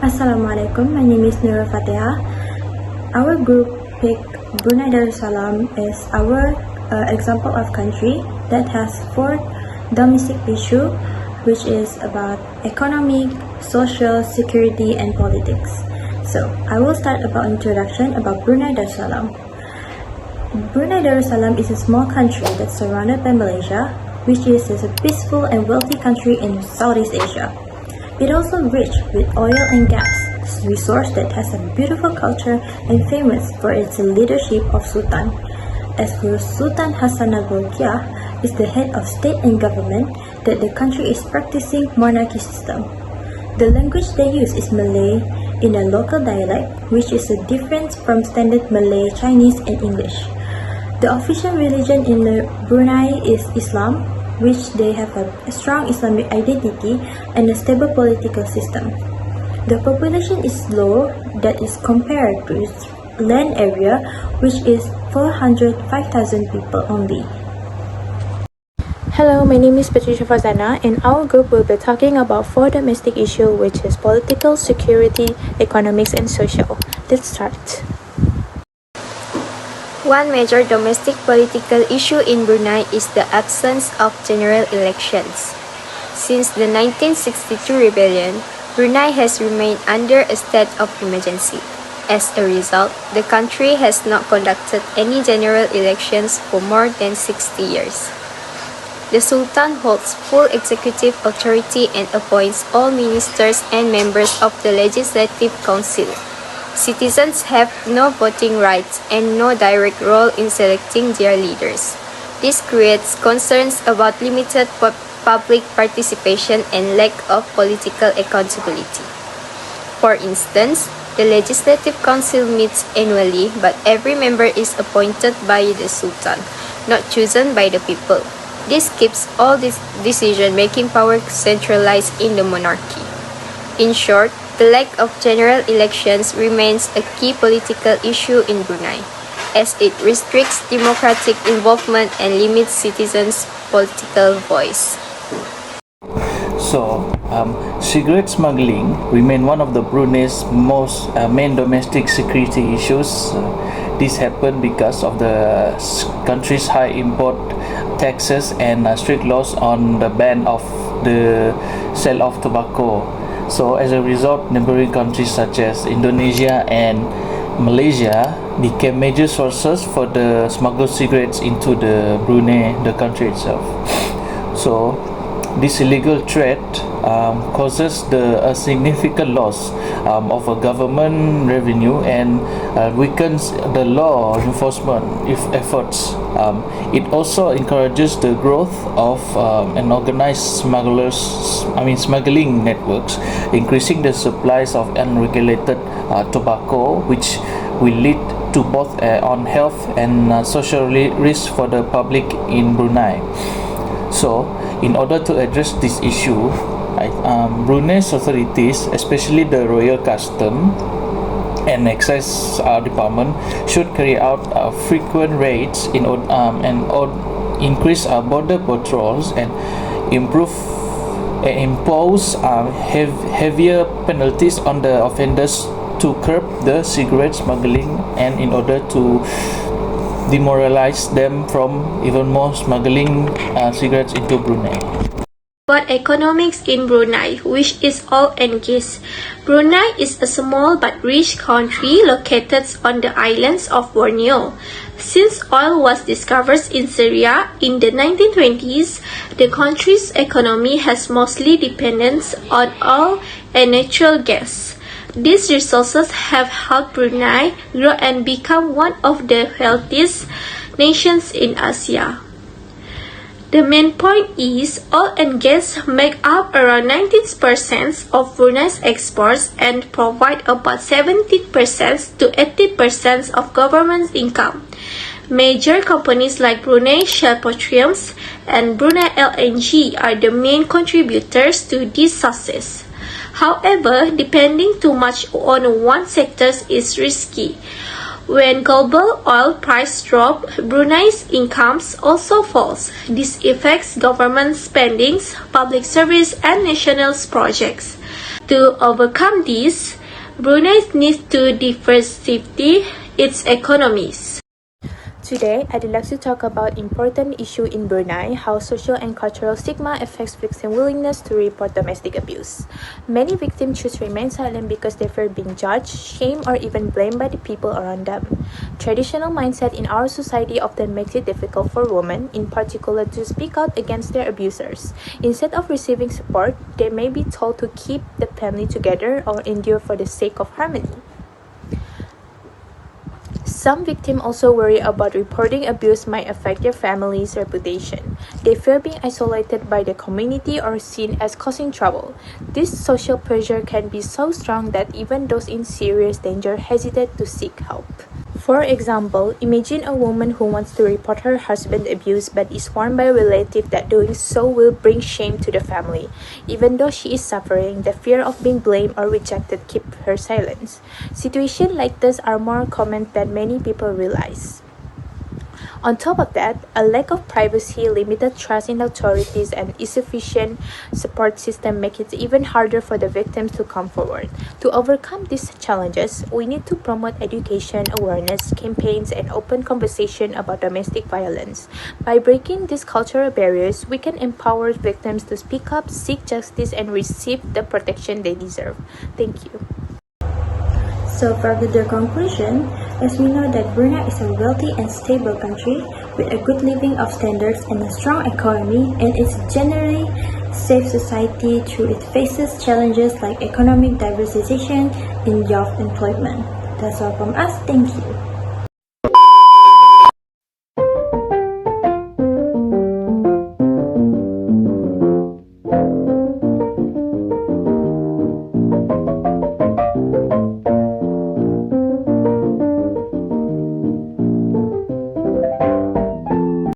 Assalamualaikum, my name is Nura Fatihah. Our group picked Brunei Darussalam as our example of country that has 4 domestic issues, which is about economic, social, security, and politics. So, I will start about introduction about Brunei Darussalam. Brunei Darussalam is a small country that's surrounded by Malaysia, which is a peaceful and wealthy country in Southeast Asia. It also rich with oil and gas, resource that has a beautiful culture and famous for its leadership of Sultan. As for Sultan Hassan al-Bolkiah is the head of state and government that the country is practicing monarchy system. The language they use is Malay in a local dialect, which is a difference from standard Malay, Chinese, and English. The official religion in Brunei is Islam, which they have a strong Islamic identity and a stable political system. The population is low that is compared to its land area, which is 405,000 people only. Hello, my name is Patricia Fazana, and our group will be talking about 4 domestic issues, which is political, security, economics, and social. Let's start. One major domestic political issue in Brunei is the absence of general elections. Since the 1962 rebellion, Brunei has remained under a state of emergency. As a result, the country has not conducted any general elections for more than 60 years. The Sultan holds full executive authority and appoints all ministers and members of the Legislative Council. Citizens have no voting rights and no direct role in selecting their leaders. This creates concerns about limited public participation and lack of political accountability. For instance, the Legislative Council meets annually, but every member is appointed by the Sultan, not chosen by the people. This keeps all this decision-making power centralized in the monarchy. In short, the lack of general elections remains a key political issue in Brunei, as it restricts democratic involvement and limits citizens' political voice. So, cigarette smuggling remain one of the Brunei's most main domestic security issues. This happened because of the country's high import taxes and strict laws on the ban of the sale of tobacco. So as a result, neighboring countries such as Indonesia and Malaysia became major sources for the smuggled cigarettes into the Brunei, the country itself. So this illegal trade causes a significant loss of a government revenue and weakens the law enforcement efforts. It also encourages the growth of an organized smuggling networks, increasing the supplies of unregulated tobacco, which will lead to both on health and social risk for the public in Brunei. So, in order to address this issue, Brunei's authorities, especially the Royal Custom and Excise Department, should carry out frequent raids and increase border patrols and impose heavier penalties on the offenders to curb the cigarette smuggling, and in order to demoralize them from even more smuggling cigarettes into Brunei. About economics in Brunei, which is oil and gas. Brunei is a small but rich country located on the islands of Borneo. Since oil was discovered in Syria in the 1920s, the country's economy has mostly dependence on oil and natural gas. These resources have helped Brunei grow and become one of the wealthiest nations in Asia. The main point is oil and gas make up around 19% of Brunei's exports and provide about 17% to 80% of government income. Major companies like Brunei Shell Petroleum and Brunei LNG are the main contributors to this success. However, depending too much on one sector is risky. When global oil price drop, Brunei's incomes also falls. This affects government spendings, public service, and national projects. To overcome this, Brunei needs to diversify its economies. Today, I'd like to talk about important issue in Brunei, how social and cultural stigma affects victim willingness to report domestic abuse. Many victims choose to remain silent because they fear being judged, shamed, or even blamed by the people around them. Traditional mindset in our society often makes it difficult for women, in particular, to speak out against their abusers. Instead of receiving support, they may be told to keep the family together or endure for the sake of harmony. Some victims also worry about reporting abuse might affect their family's reputation. They fear being isolated by the community or seen as causing trouble. This social pressure can be so strong that even those in serious danger hesitate to seek help. For example, imagine a woman who wants to report her husband's abuse but is warned by a relative that doing so will bring shame to the family. Even though she is suffering, the fear of being blamed or rejected keeps her silent. Situations like this are more common than many people realize. On top of that, a lack of privacy, limited trust in authorities, and insufficient support system make it even harder for the victims to come forward. To overcome these challenges, we need to promote education, awareness, campaigns, and open conversation about domestic violence. By breaking these cultural barriers, we can empower victims to speak up, seek justice, and receive the protection they deserve. Thank you. So for the conclusion, as we know that Brunei is a wealthy and stable country with a good living of standards and a strong economy, and it's generally safe society through it faces challenges like economic diversification and youth employment. That's all from us. Thank you.